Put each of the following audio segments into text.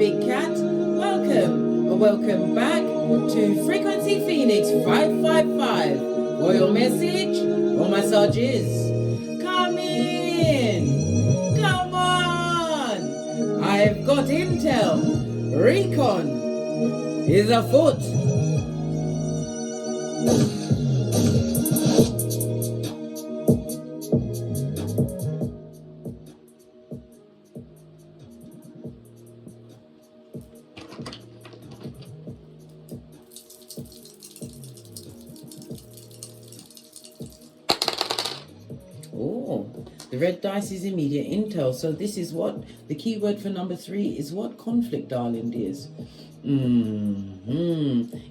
big cat. Welcome or welcome back to Frequency Phoenix 555. For your message or massages, come in. Come on. I've got intel. Recon is afoot. The red dice is immediate intel. So this is what the key word for number 3 is. What? Conflict, darling dears. In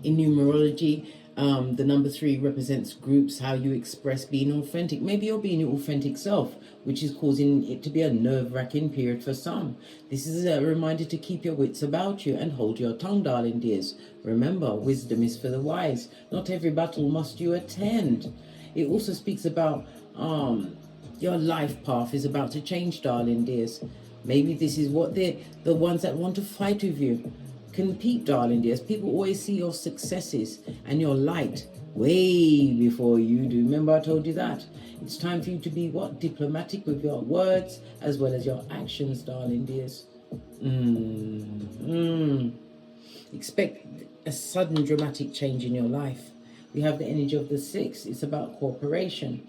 numerology, the number 3 represents groups, how you express being authentic. Maybe you're being your authentic self, which is causing it to be a nerve-wracking period for some. This is a reminder to keep your wits about you and hold your tongue, darling dears. Remember, wisdom is for the wise. Not every battle must you attend. It also speaks about your life path is about to change, darling dears. Maybe this is what the ones that want to fight with you can peep, darling dears. People always see your successes and your light way before you do. Remember I told you that? It's time for you to be what? Diplomatic with your words as well as your actions, darling dears. Expect a sudden dramatic change in your life. We have the energy of the 6. It's about cooperation.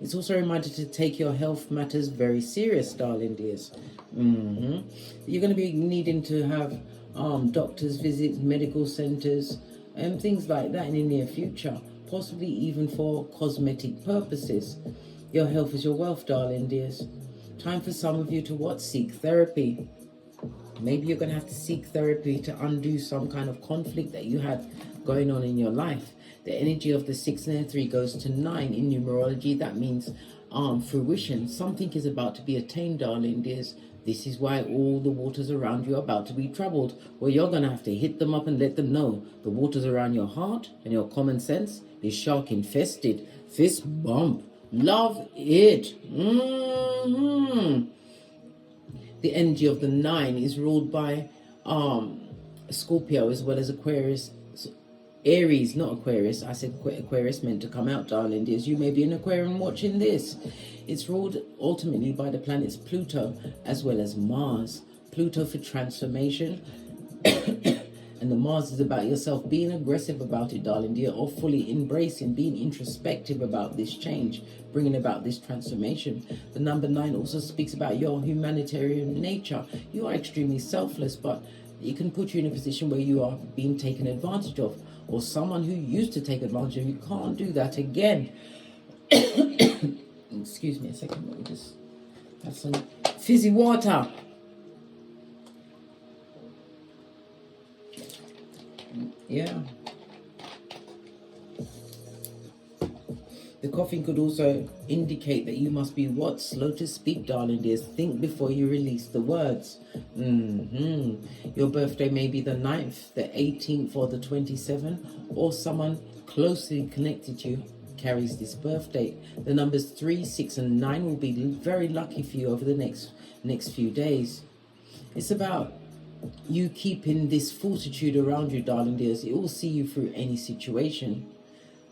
It's also a reminder to take your health matters very serious, darling dears. You're going to be needing to have doctors visits, medical centers, and things like that in the near future, possibly even for cosmetic purposes. Your health is your wealth, darling dears. Time for some of you to what? Seek therapy. Maybe you're going to have to seek therapy to undo some kind of conflict that you had going on in your life. The energy of the 6 and the 3 goes to 9 in numerology. That means fruition. Something is about to be attained, darling dears. This is why all the waters around you are about to be troubled. Well, you're going to have to hit them up and let them know the waters around your heart and your common sense is shark infested. Fist bump. Love it. The energy of the 9 is ruled by Scorpio as well as Aquarius. Aries, not Aquarius. I said Aquarius meant to come out, darling dears. You may be an Aquarian watching this. It's ruled ultimately by the planets Pluto as well as Mars. Pluto for transformation. And the Mars is about yourself being aggressive about it, darling dear, or fully embracing, being introspective about this change, bringing about this transformation. The number 9 also speaks about your humanitarian nature. You are extremely selfless, but it can put you in a position where you are being taken advantage of, or someone who used to take advantage of you can't do that again. Excuse me a second, let me just have some fizzy water. Yeah. The coughing could also indicate that you must be what? Slow to speak, darling dears. Think before you release the words. Your birthday may be the 9th, the 18th, or the 27th, or someone closely connected to you carries this birthday. The numbers 3, 6, and 9 will be very lucky for you over the next few days. It's about you keeping this fortitude around you, darling dears. It will see you through any situation.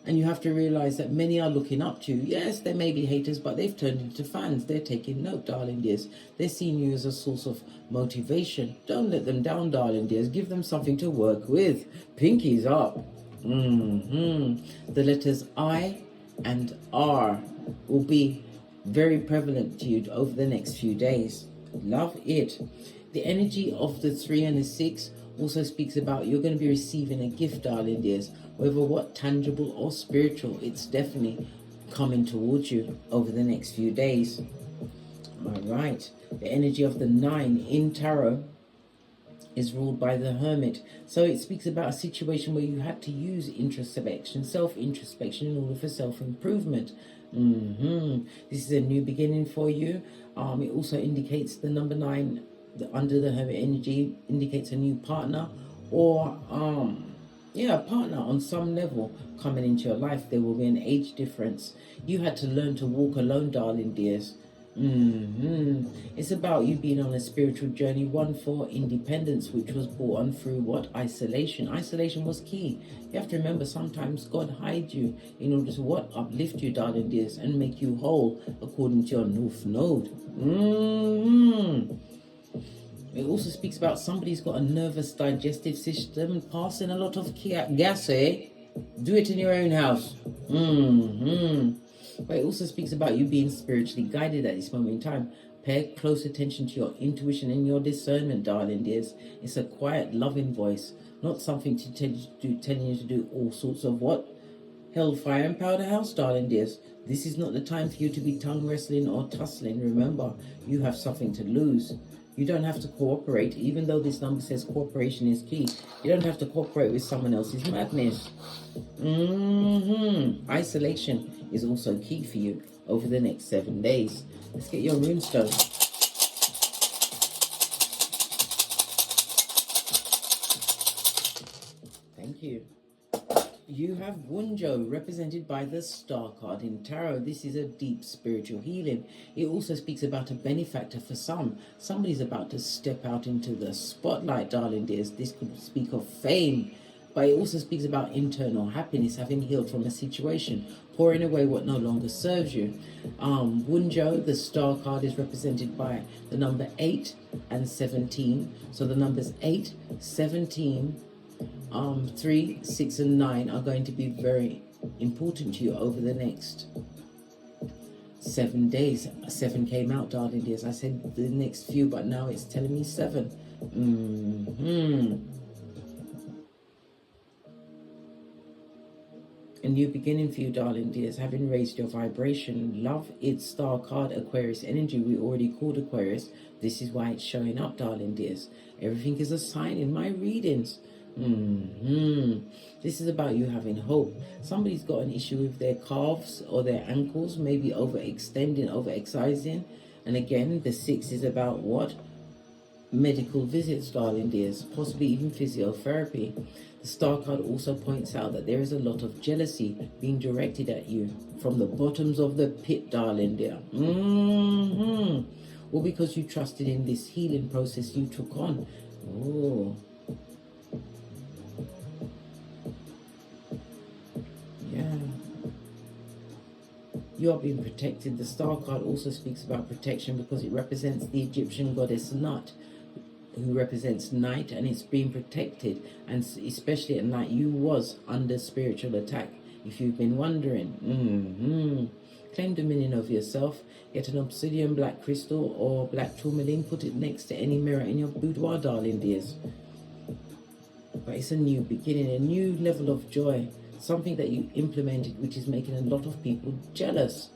And you have to realize that many are looking up to you. Yes, there may be haters, but they've turned into fans. They're taking note, darling dears. They're seeing you as a source of motivation. Don't let them down, darling dears. Give them something to work with. Pinkies up. The letters I and R will be very prevalent to you over the next few days. Love it. The energy of the 3 and the 6 also speaks about you're going to be receiving a gift, darling dears. Whether what, tangible or spiritual, it's definitely coming towards you over the next few days. All right. The energy of the 9 in tarot is ruled by the Hermit. So it speaks about a situation where you had to use introspection, self-introspection in order for self-improvement. This is a new beginning for you. It also indicates the number 9 under the Hermit energy indicates a new partner or a partner on some level coming into your life. There will be an age difference. You had to learn to walk alone, darling dears. It's about you being on a spiritual journey, one for independence, which was brought on through what? Isolation. Isolation was key. You have to remember, sometimes God hides you in order to what? Uplift you, darling dears, and make you whole according to your North Node. It also speaks about somebody's got a nervous digestive system, passing a lot of gas, eh? Do it in your own house. But it also speaks about you being spiritually guided at this moment in time. Pay close attention to your intuition and your discernment, darling dears. It's a quiet, loving voice, not something to telling you to do all sorts of what? Hellfire and powder house, darling dears. This is not the time for you to be tongue wrestling or tussling. Remember, you have something to lose. You don't have to cooperate, even though this number says cooperation is key. You don't have to cooperate with someone else's madness. Isolation is also key for you over the next 7 days. Let's get your runestone. Thank you. You have Wunjo, represented by the Star card in Tarot. This is a deep spiritual healing. It also speaks about a benefactor for some. Somebody's about to step out into the spotlight, darling dears. This could speak of fame, but it also speaks about internal happiness, having healed from a situation, pouring away what no longer serves you. Wunjo, the Star card, is represented by the number 8 and 17. So the numbers 8, 17, 3, 6 and 9 are going to be very important to you over the next 7 days. 7 came out, darling dears. I said the next few, but now it's telling me 7. A new beginning for you, darling dears, having raised your vibration. Love, its Star card, Aquarius energy. We already called Aquarius. This is why it's showing up, darling dears. Everything is a sign in my readings. This is about you having hope. Somebody's got an issue with their calves or their ankles, maybe overextending, overexercising. And again, the 6 is about what? Medical visits, darling dears, possibly even physiotherapy. The Star card also points out that there is a lot of jealousy being directed at you from the bottoms of the pit, darling dear. Or because you trusted in this healing process you took on. Oh. Yeah. You are being protected. The Star card also speaks about protection because it represents the Egyptian goddess Nut, who represents night, and it's being protected, and especially at night you was under spiritual attack, if you've been wondering. Claim dominion over yourself. Get an obsidian black crystal or black tourmaline, put it next to any mirror in your boudoir, darling dears. But it's a new beginning, a new level of joy, something that you implemented which is making a lot of people jealous.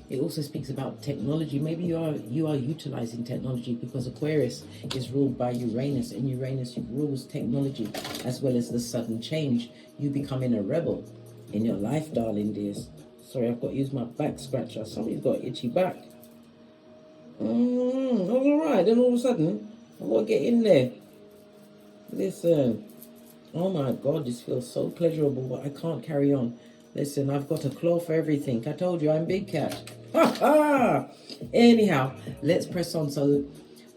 It also speaks about technology. Maybe you are utilizing technology because Aquarius is ruled by Uranus, and Uranus rules technology as well as the sudden change. You becoming a rebel in your life, darling dears. Sorry, I've got to use my back scratcher. Somebody's got itchy back. All right, then all of a sudden I've got to get in there. Listen. Oh my God, this feels so pleasurable, but I can't carry on. Listen, I've got a claw for everything. I told you I'm big cat. Ha ha! Anyhow, let's press on. So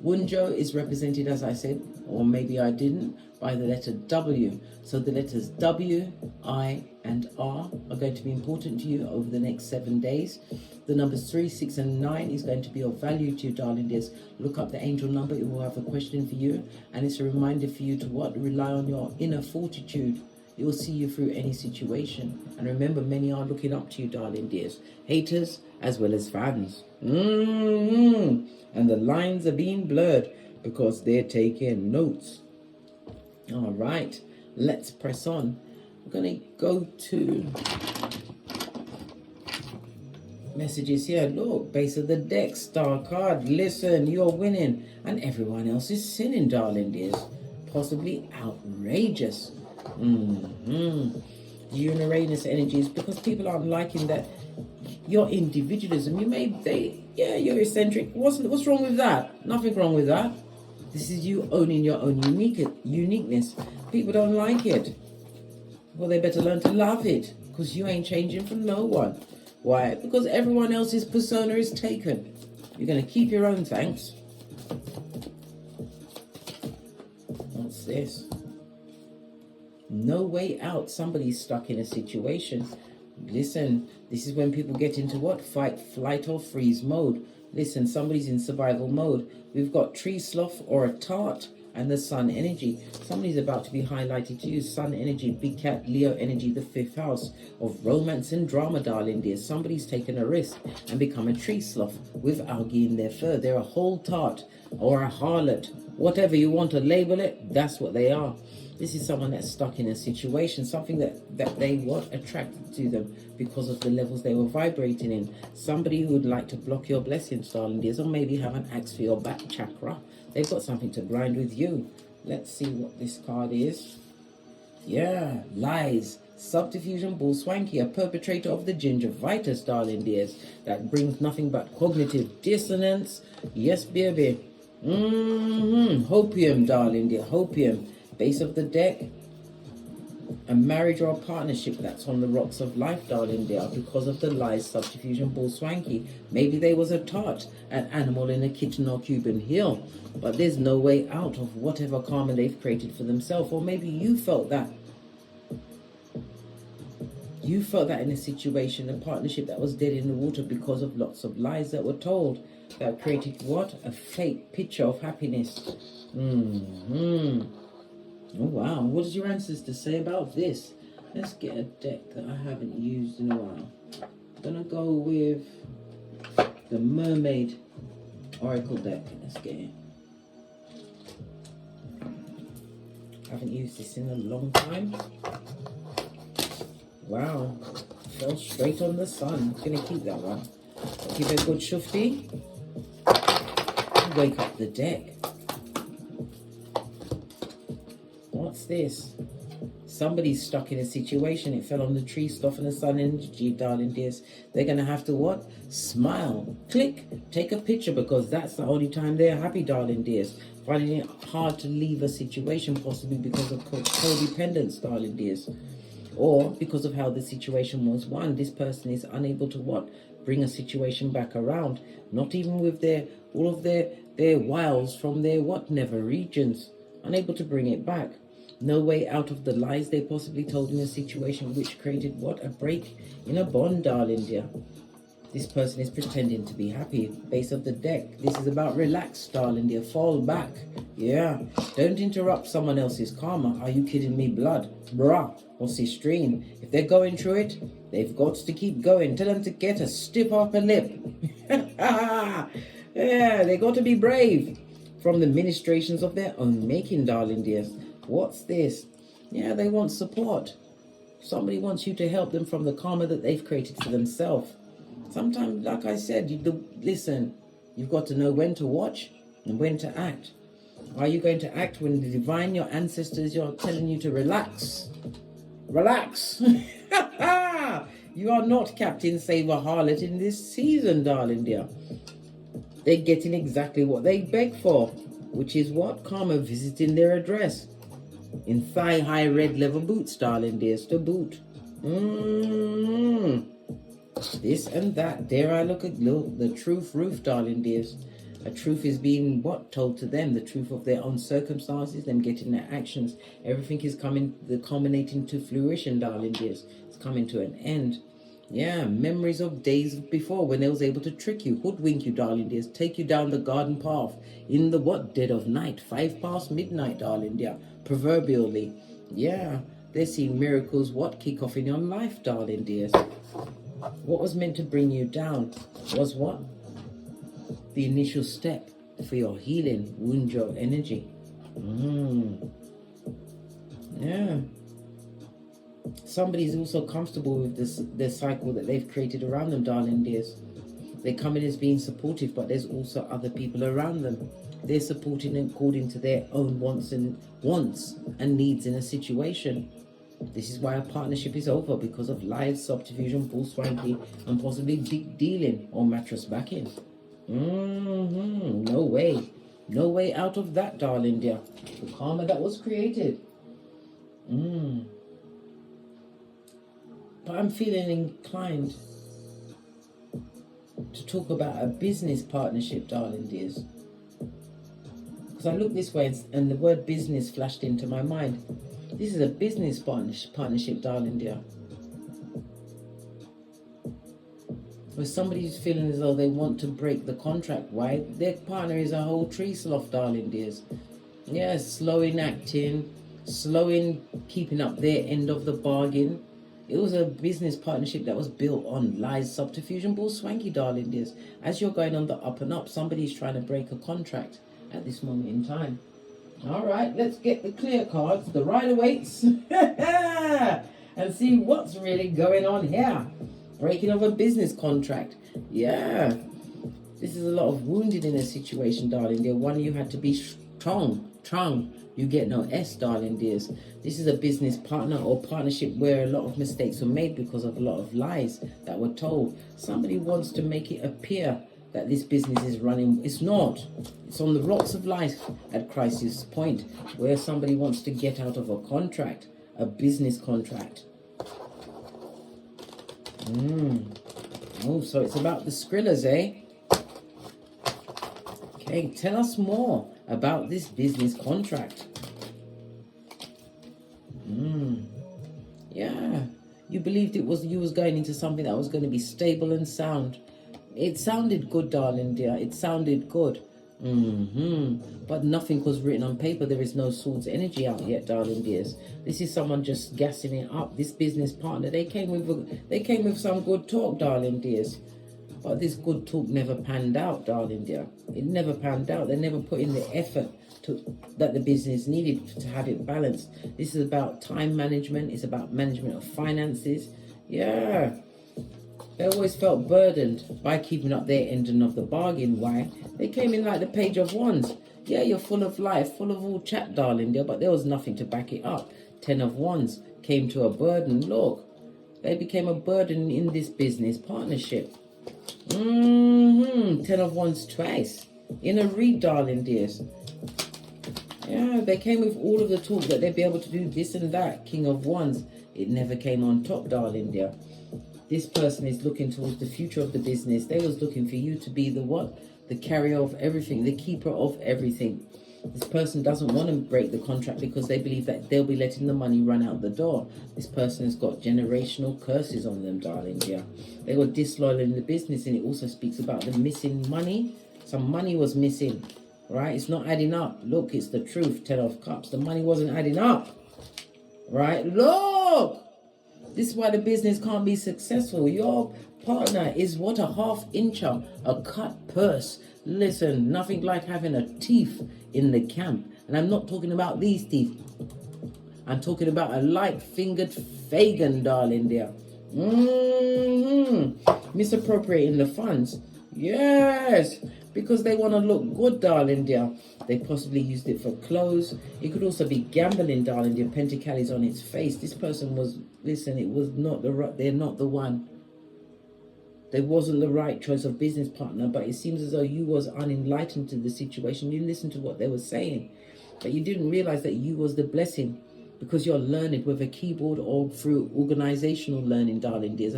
Wunjo is represented, as I said, or maybe I didn't, by the letter W. So the letters W, I, and R are going to be important to you over the next 7 days. The numbers 3, 6, and 9 is going to be of value to you, darling dears. Look up the angel number. It will have a question for you. And it's a reminder for you to what? Rely on your inner fortitude. It will see you through any situation. And remember, many are looking up to you, darling dears. Haters as well as fans. And the lines are being blurred because they're taking notes. All right, let's press on. We're going to go to messages here. Look, base of the deck, Star card. Listen, you're winning and everyone else is sinning, darling dears. Possibly outrageous. Uranus energies, because people aren't liking that your individualism. You're eccentric. What's wrong with that? Nothing wrong with that. This is you owning your own uniqueness. People don't like it. Well, they better learn to love it, because you ain't changing for no one. Why? Because everyone else's persona is taken. You're going to keep your own thanks. What's this? No way out. Somebody's stuck in a situation. Listen, this is when people get into what? Fight, flight, or freeze mode. Listen, somebody's in survival mode. We've got tree sloth or a tart and the sun energy. Somebody's about to be highlighted to you. Sun energy, big cat, Leo energy, the 5th house of romance and drama, darling dear. Somebody's taken a risk and become a tree sloth with algae in their fur. They're a whole tart or a harlot. Whatever you want to label it, that's what they are. This is someone that's stuck in a situation, something that they were attracted to them because of the levels they were vibrating in. Somebody who would like to block your blessings, darling dears, or maybe have an axe for your back chakra. They've got something to grind with you. Let's see what this card is. Yeah, lies. Subterfuge bull swanky, a perpetrator of the gingivitis, darling dears. That brings nothing but cognitive dissonance. Yes, baby. Hopium, darling dear, hopium. Base of the deck, a marriage or a partnership that's on the rocks of life, darling dear, because of the lies, subterfuge, bull swanky. Maybe they was a tart, an animal in a kitchen or Cuban hill, but there's no way out of whatever karma they've created for themselves. Or maybe you felt that. You felt that in a situation, a partnership that was dead in the water because of lots of lies that were told, that created what? A fake picture of happiness. Oh, wow. What does your ancestors say about this? Let's get a deck that I haven't used in a while. I'm going to go with the Mermaid Oracle deck. Let's get it. Haven't used this in a long time. Wow. Fell straight on the sun. I'm going to keep that one. Give it a good shufti. Wake up the deck. What's this? Somebody's stuck in a situation. It fell on the tree, stuff and the sun energy, darling dears. They're going to have to what? Smile. Click. Take a picture because that's the only time they're happy, darling dears. Finding it hard to leave a situation, possibly because of codependence, darling dears. Or because of how the situation was won. This person is unable to what? Bring a situation back around. Not even with all of their wiles from their what? Never regions. Unable to bring it back. No way out of the lies they possibly told in a situation which created what? A break in a bond, darling dear. This person is pretending to be happy. Base of the deck. This is about relax, darling dear. Fall back. Yeah. Don't interrupt someone else's karma. Are you kidding me, blood? Bruh. What's this stream? If they're going through it, they've got to keep going. Tell them to get a stiff upper lip. Yeah, they got to be brave. From the ministrations of their own making, darling dears. What's this? Yeah, they want support. Somebody wants you to help them from the karma that they've created for themselves. Sometimes, like I said, listen, you've got to know when to watch and when to act. Are you going to act when the divine, your ancestors, you're telling you to relax? Relax. You are not Captain Save a Harlot in this season, darling dear. They're getting exactly what they beg for, which is what? Karma visiting their address. In thigh-high red leather boots, darling dears, to boot. This and that. Dare I look at the truth roof, darling dears. A truth is being what? Told to them. The truth of their own circumstances, them getting their actions. Everything is culminating to fruition, darling dears. It's coming to an end. Yeah, memories of days before when they was able to trick you, hoodwink you, darling dears, take you down the garden path in the what? Dead of night, 5 past midnight, darling dear, proverbially. Yeah, they're seeing miracles, what? Kick off in your life, darling dears. What was meant to bring you down was what? The initial step for your healing, wound your energy. Yeah. Somebody's also comfortable with their cycle that they've created around them, darling dears. They come in as being supportive, but there's also other people around them. They're supporting according to their own wants and needs in a situation. This is why a partnership is over, because of lies, subterfuge, bull swanky, and possibly deep dealing or mattress backing. No way. No way out of that, darling dear. The karma that was created. But I'm feeling inclined to talk about a business partnership, darling dears. Because I looked this way and the word business flashed into my mind. This is a business partnership, darling dear. Where somebody's feeling as though they want to break the contract. Why? Their partner is a whole tree sloth, darling dears. Yeah, slow in acting, slow in keeping up their end of the bargain. It was a business partnership that was built on lies, subterfuge, and bull swanky, darling dears. As you're going on the up and up, somebody's trying to break a contract at this moment in time. All right, let's get the clear cards, the Rider-Waite, and see what's really going on here. Breaking of a business contract. Yeah. This is a lot of wounded in a situation, darling dear. One, you had to be strong. You get no S, darling dears. This is a business partner or partnership where a lot of mistakes were made because of a lot of lies that were told. Somebody wants to make it appear that this business is running. It's not. It's on the rocks of life at crisis point where somebody wants to get out of a contract, a business contract. Oh, so it's about the Skrillers, eh? Okay, tell us more about this business contract. Yeah, you believed you was going into something that was going to be stable and sound. It sounded good, darling dear. It sounded good. But nothing was written on paper. There is no swords energy out yet, darling dears. This is someone just gassing it up. This business partner, they came with some good talk, darling dears. But this good talk never panned out, darling dear. It never panned out. They never put in the effort that the business needed to have it balanced. This is about time management. It's about management of finances. Yeah. They always felt burdened by keeping up their ending of the bargain. Why? They came in like the Page of Wands. Yeah, you're full of life, full of all chat, darling dear, but there was nothing to back it up. 10 of Wands came to a burden. Look, they became a burden in this business partnership. 10 of Wands twice. In a read, darling dears. Yeah, they came with all of the talk that they'd be able to do this and that. King of Wands. It never came on top, darling dear. This person is looking towards the future of the business. They was looking for you to be the what? The carrier of everything, the keeper of everything. This person doesn't want to break the contract because they believe that they'll be letting the money run out the door. This person has got generational curses on them, darling dear. They were disloyal in the business, and it also speaks about the missing money. Some money was missing, right? It's not adding up. Look, it's the truth. 10 of Cups. The money wasn't adding up, right? Look! This is why the business can't be successful. Your partner is what, a half-incher, a cut purse. Listen, nothing like having a thief in the camp. And I'm not talking about these teeth. I'm talking about a light-fingered Fagin, darling dear. Misappropriating the funds. Yes, because they want to look good, darling dear. They possibly used it for clothes. It could also be gambling, darling dear. Pentacles on its face. This person was, listen, it was not they're not the one. They wasn't the right choice of business partner, but it seems as though you was unenlightened to the situation. You listened to what they were saying, but you didn't realize that you was the blessing because you're learning with a keyboard or through organizational learning, darling dears.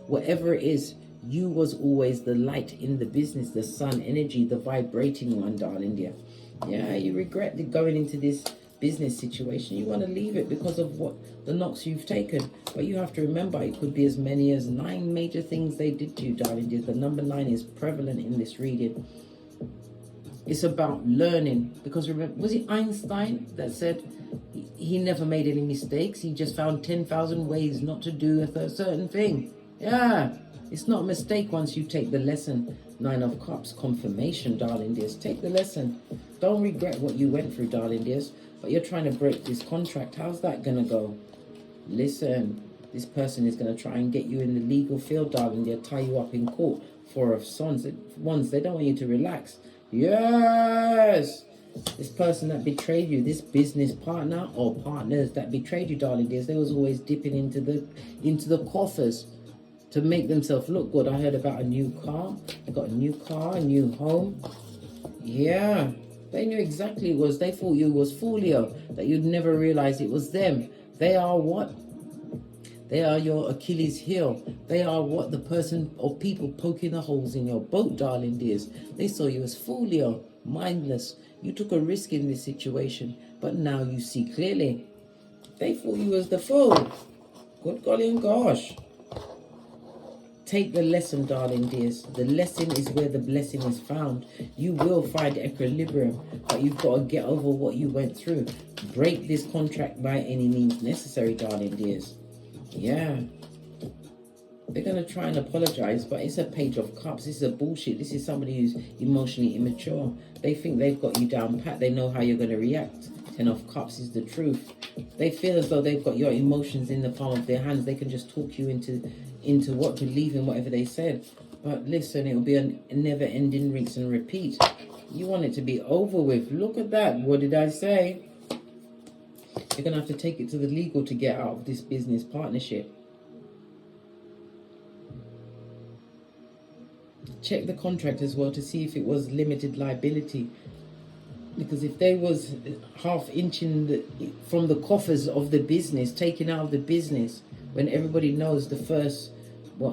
Whatever it is, you was always the light in the business, the sun energy, the vibrating one, darling dear. Yeah, you regret going into this business situation. You want to leave it because of what the knocks you've taken. But you have to remember, it could be as many as 9 major things they did to you, darling dear. The number 9 is prevalent in this reading. It's about learning. Because remember, was it Einstein that said he never made any mistakes? He just found 10,000 ways not to do a certain thing. Yeah. It's not a mistake once you take the lesson. 9 of Cups, confirmation, darling dears. Take the lesson. Don't regret what you went through, darling dears. But you're trying to break this contract. How's that going to go? Listen, this person is going to try and get you in the legal field, darling dear. Tie you up in court. 4 of Wands. They don't want you to relax. Yes! This person that betrayed you, this business partner or partners that betrayed you, darling dears, they was always dipping into the coffers to make themselves look good. I heard about a new car. They got a new car, a new home. Yeah. They knew exactly it was. They thought you was Folio, that you'd never realize it was them. They are what? They are your Achilles heel. They are what the person or people poking the holes in your boat, darling dears. They saw you as folio, mindless. You took a risk in this situation, but now you see clearly. They thought you was the fool. Good golly and gosh. Take the lesson, darling dears. The lesson is where the blessing is found. You will find equilibrium, but you've got to get over what you went through. Break this contract by any means necessary, darling dears. Yeah. They're going to try and apologize, but it's a Page of Cups. This is a bullshit. This is somebody who's emotionally immature. They think they've got you down pat. They know how you're going to react. 10 of Cups is the truth. They feel as though they've got your emotions in the palm of their hands. They can just talk you into what believing whatever they said. But listen, it will be a never-ending rinse and repeat. You want it to be over with. Look at that. What did I say? You're going to have to take it to the legal to get out of this business partnership. Check the contract as well to see if it was limited liability. Because if they was half inching from the coffers of the business, taken out of the business, when everybody knows the first,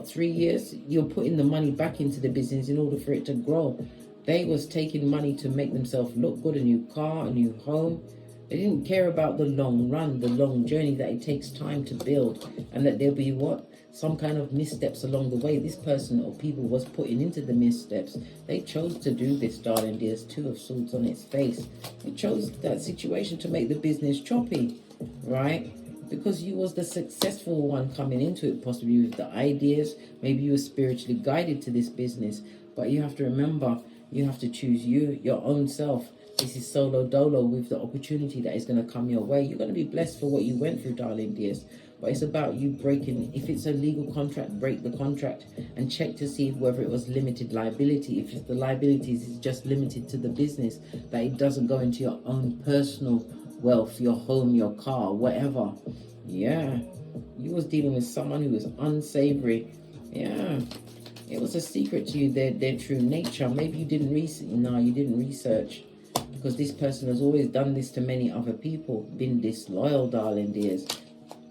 3 years, you're putting the money back into the business in order for it to grow. They was taking money to make themselves look good, a new car, a new home. They didn't care about the long run, the long journey that it takes time to build, and that there'll be some kind of missteps along the way. This person or people was putting into the missteps. They chose to do this, darling dears. 2 of Swords on its face. They chose that situation to make the business choppy, right? Because you was the successful one coming into it, possibly with the ideas. Maybe you were spiritually guided to this business. But you have to remember, you have to choose you, your own self. This is solo dolo with the opportunity that is going to come your way. You're going to be blessed for what you went through, darling dears. But it's about you breaking. If it's a legal contract, break the contract and check to see whether it was limited liability. If the liabilities is just limited to the business, that it doesn't go into your own personal wealth, your home, your car, whatever. Yeah. You was dealing with someone who was unsavory. Yeah. It was a secret to you, their true nature. Maybe you didn't research. Because this person has always done this to many other people. Been disloyal, darling dears.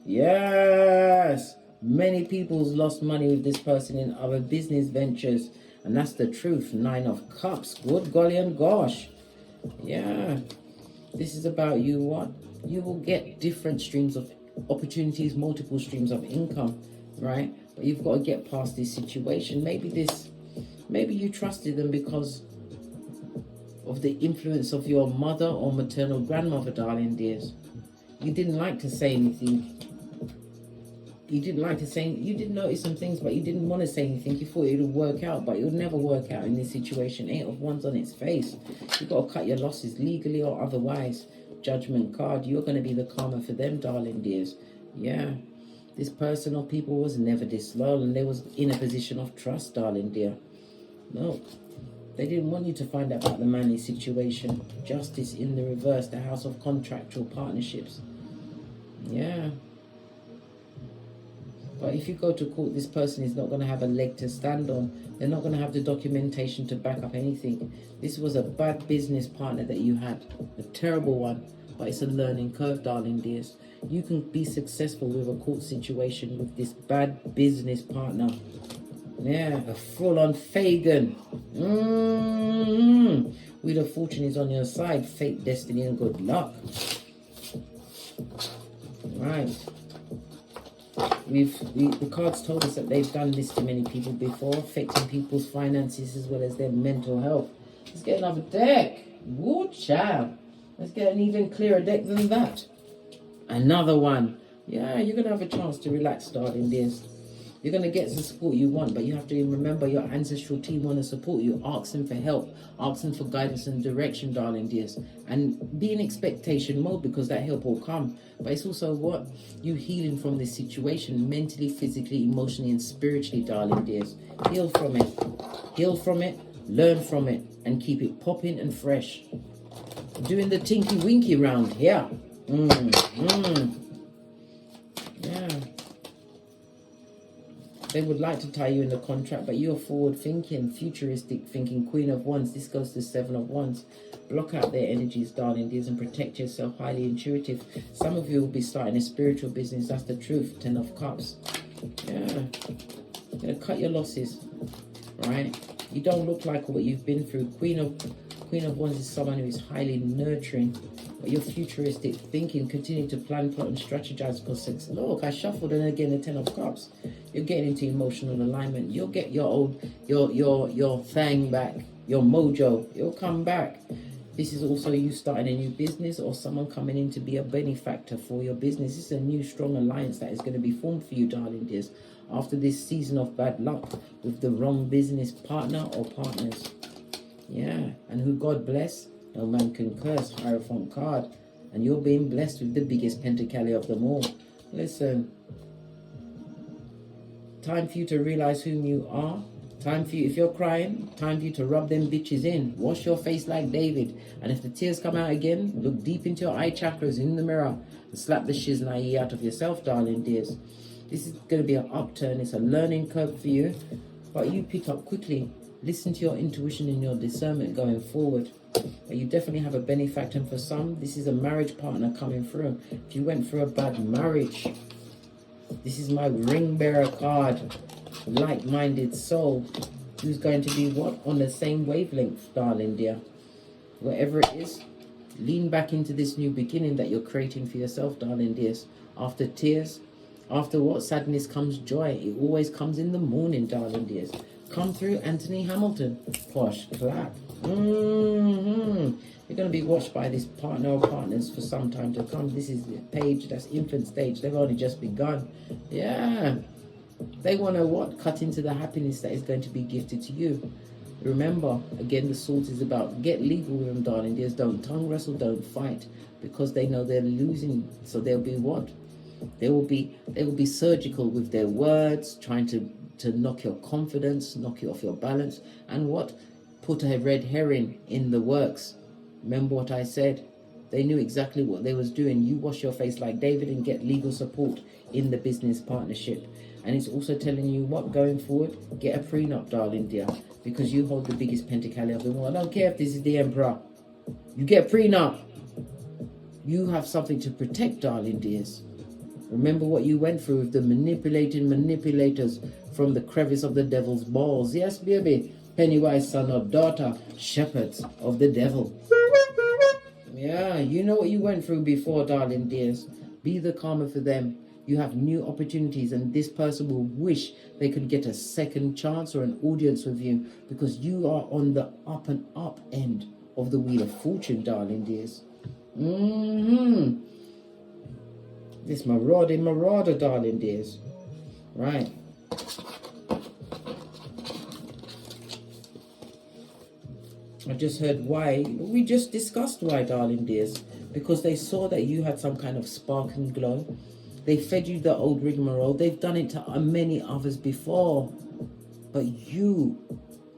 Yes! Many people's lost money with this person in other business ventures. And that's the truth. 9 of Cups. Good golly and gosh. Yeah. This is about you what? You will get different streams of opportunities, multiple streams of income, right? But you've got to get past this situation. Maybe you trusted them because of the influence of your mother or maternal grandmother, darling dears. You didn't like to say anything. You didn't notice some things, but you didn't want to say anything. You thought it would work out, but it would never work out in this situation. 8 of Wands on its face. You've got to cut your losses legally or otherwise. Judgment card. You're going to be the karma for them, darling dears. Yeah. This person or people was never disloyal, and they was in a position of trust, darling dear. Look. They didn't want you to find out about the manly situation. Justice in the reverse. The House of Contractual Partnerships. Yeah. But if you go to court, this person is not going to have a leg to stand on. They're not going to have the documentation to back up anything. This was a bad business partner that you had. A terrible one. But it's a learning curve, darling dears. You can be successful with a court situation with this bad business partner. Yeah, a full-on Fagin. Wheel of Fortune is on your side. Fate, destiny, and good luck. Right. The cards told us that they've done this to many people before, affecting people's finances as well as their mental health. Let's get another deck. Woo child. Let's get an even clearer deck than that. Another one. Yeah, you're going to have a chance to relax, darling dears. You're going to get the support you want, but you have to remember your ancestral team want to support you. Ask them for help. Ask them for guidance and direction, darling dears. And be in expectation mode, because that help will come. But it's also what? You healing from this situation mentally, physically, emotionally, and spiritually, darling dears. Heal from it. Heal from it. Learn from it. And keep it popping and fresh. Doing the tinky winky round here. Yeah. They would like to tie you in the contract, but you're forward thinking, futuristic thinking, Queen of Wands. This goes to Seven of Wands. Block out their energies, darling dears, and protect yourself. Highly intuitive. Some of you will be starting a spiritual business. That's the truth. 10 of Cups. Yeah. You're going to cut your losses, right? You don't look like what you've been through. Queen of Wands is someone who is highly nurturing, but you're futuristic thinking. Continue to plan, plot, and strategize. Because look, I shuffled, and again the 10 of Cups. You're getting into emotional alignment. You'll get your old your thing back, your mojo. You'll come back. This is also you starting a new business, or someone coming in to be a benefactor for your business. This is a new strong alliance that is going to be formed for you, darling dears, after this season of bad luck with the wrong business partner or partners. Yeah, and who God bless, no man can curse. Hierophant card. And you're being blessed with the biggest pentacali of them all. Listen, time for you to realize whom you are. Time for you, if you're crying, time for you to rub them bitches in. Wash your face like David. And if the tears come out again, look deep into your eye chakras in the mirror and slap the shiznai out of yourself, darling dears. This is going to be an upturn. It's a learning curve for you, but you pick up quickly. Listen to your intuition and your discernment going forward. But you definitely have a benefactor. And for some, this is a marriage partner coming through. If you went through a bad marriage, this is my ring bearer card. Like-minded soul who's going to be what? On the same wavelength, darling dear. Whatever it is, lean back into this new beginning that you're creating for yourself, darling dears. After tears, after what? Sadness comes joy. It always comes in the morning, darling dears. Come through, Anthony Hamilton. Posh clap. You're going to be watched by this partner or partners for some time to come. This is the page, that's infant stage. They've only just begun. Yeah. They want to what? Cut into the happiness that is going to be gifted to you. Remember, again, the sword is about get legal with them, darling dears. Don't tongue wrestle, don't fight, because they know they're losing. So they'll be what? They will be surgical with their words, trying to knock your confidence, knock you off your balance, and what? Put a red herring in the works. Remember what I said? They knew exactly what they was doing. You wash your face like David and get legal support in the business partnership. And it's also telling you what, going forward, get a prenup, darling dear, because you hold the biggest pentacali of them all. I don't care if this is the emperor. You get a prenup. You have something to protect, darling dears. Remember what you went through with the manipulating manipulators from the crevice of the devil's balls. Yes, baby. Pennywise, son or daughter, shepherds of the devil. Yeah, you know what you went through before, darling dears. Be the karma for them. You have new opportunities, and this person will wish they could get a second chance or an audience with you, because you are on the up and up end of the wheel of fortune, darling dears. This marauder, darling dears. Right. I just heard why. We just discussed why, darling dears. Because they saw that you had some kind of spark and glow. They fed you the old rigmarole. They've done it to many others before. But you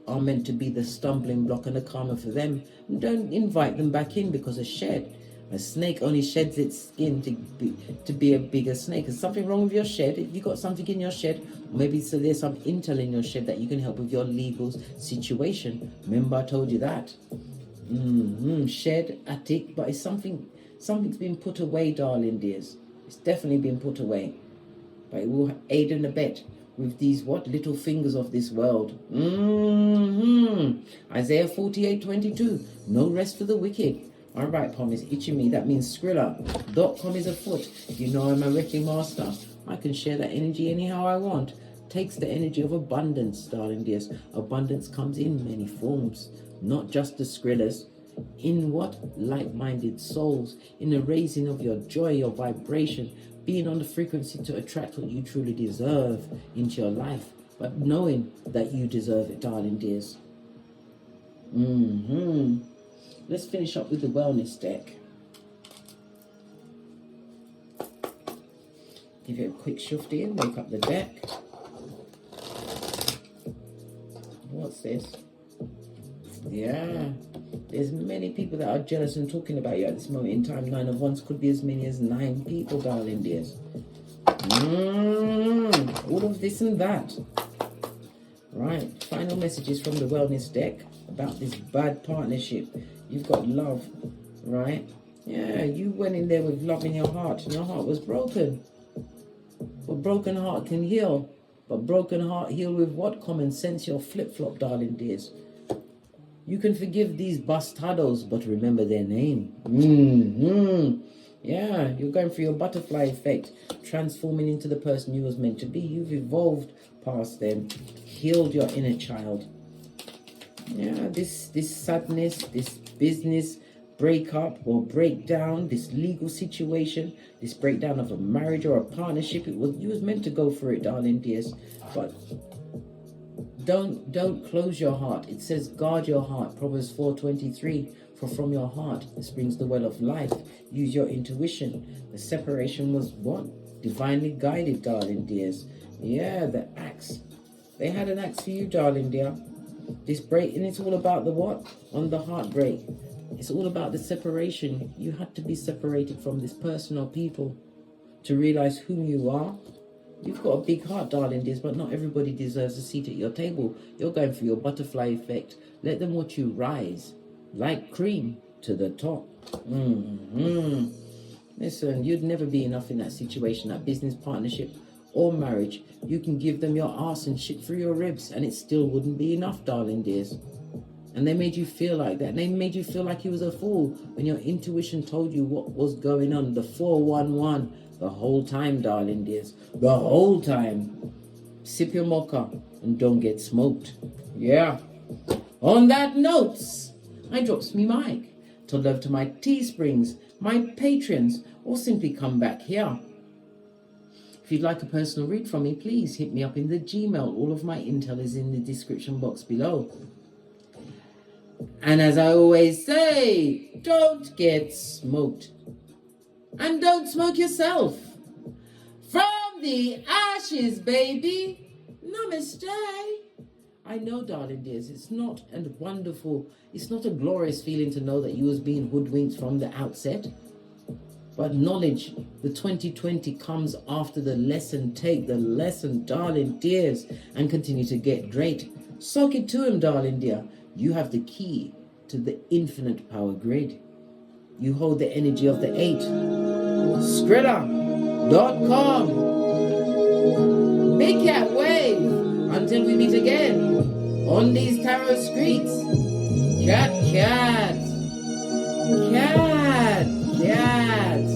are meant to be the stumbling block and the karma for them. Don't invite them back in, because a snake only sheds its skin to be a bigger snake. Is something wrong with your shed? If you got something in your shed, maybe so there's some intel in your shed that you can help with your legal situation. Remember I told you that. Shed, attic, but it's something's been put away, darling dears. It's definitely been put away. But it will aid and abet with these what? Little fingers of this world. Isaiah 48:22. No rest for the wicked. All right, Pom is itching me. That means Skrilla.com is afoot. You know I'm a wrecking master. I can share that energy anyhow I want. Takes the energy of abundance, darling dears. Abundance comes in many forms. Not just the Skrillas. In what? Like-minded souls. In the raising of your joy, your vibration. Being on the frequency to attract what you truly deserve into your life. But knowing that you deserve it, darling dears. Let's finish up with the wellness deck. Give it a quick shift in, wake up the deck. What's this? Yeah. There's many people that are jealous and talking about you at this moment in time. 9 of Wands could be as many as 9 people, darling dears. All of this and that. Right, final messages from the wellness deck about this bad partnership. You've got love, right? Yeah, you went in there with love in your heart and your heart was broken. But broken heart can heal. But broken heart heal with what? Common sense, your flip-flop, darling dears. You can forgive these bastardos, but remember their name. Yeah, you're going through your butterfly effect, transforming into the person you was meant to be. You've evolved past them, healed your inner child. Yeah, this sadness, this business breakup or breakdown, this legal situation, this breakdown of a marriage or a partnership, you was meant to go through it, darling dears. But don't close your heart. It says guard your heart, Proverbs 4:23. For from your heart springs the well of life. Use your intuition. The separation was what? Divinely guided, darling dears. Yeah, the axe. They had an axe for you, darling dear. This break, and it's all about the what? On the heartbreak. It's all about the separation. You had to be separated from this person or people to realize who you are. You've got a big heart, darling dears, but not everybody deserves a seat at your table. You're going through your butterfly effect. Let them watch you rise like cream to the top. Listen, you'd never be enough in that situation, that business partnership or marriage. You can give them your arse and shit through your ribs and it still wouldn't be enough, darling dears. And they made you feel like that. They made you feel like you was a fool when your intuition told you what was going on. The 411, the whole time, darling dears. The whole time. Sip your mocha and don't get smoked. Yeah. On that note, I drops me mic. To love to my Teesprings, my patrons, or simply come back here. If you'd like a personal read from me, please hit me up in the Gmail. All of my intel is in the description box below. And as I always say, don't get smoked. And don't smoke yourself. From the ashes, baby. Namaste. I know, darling dears, it's not a wonderful, it's not a glorious feeling to know that you was being hoodwinked from the outset. But knowledge, the 2020 comes after the lesson. Take the lesson, darling dears, and continue to get great. Soak it to him, darling dear. You have the key to the infinite power grid. You hold the energy of the 8. Skrilla.com. Big cat wave. Until we meet again on these tarot streets. Cat, cat. Cat, cat.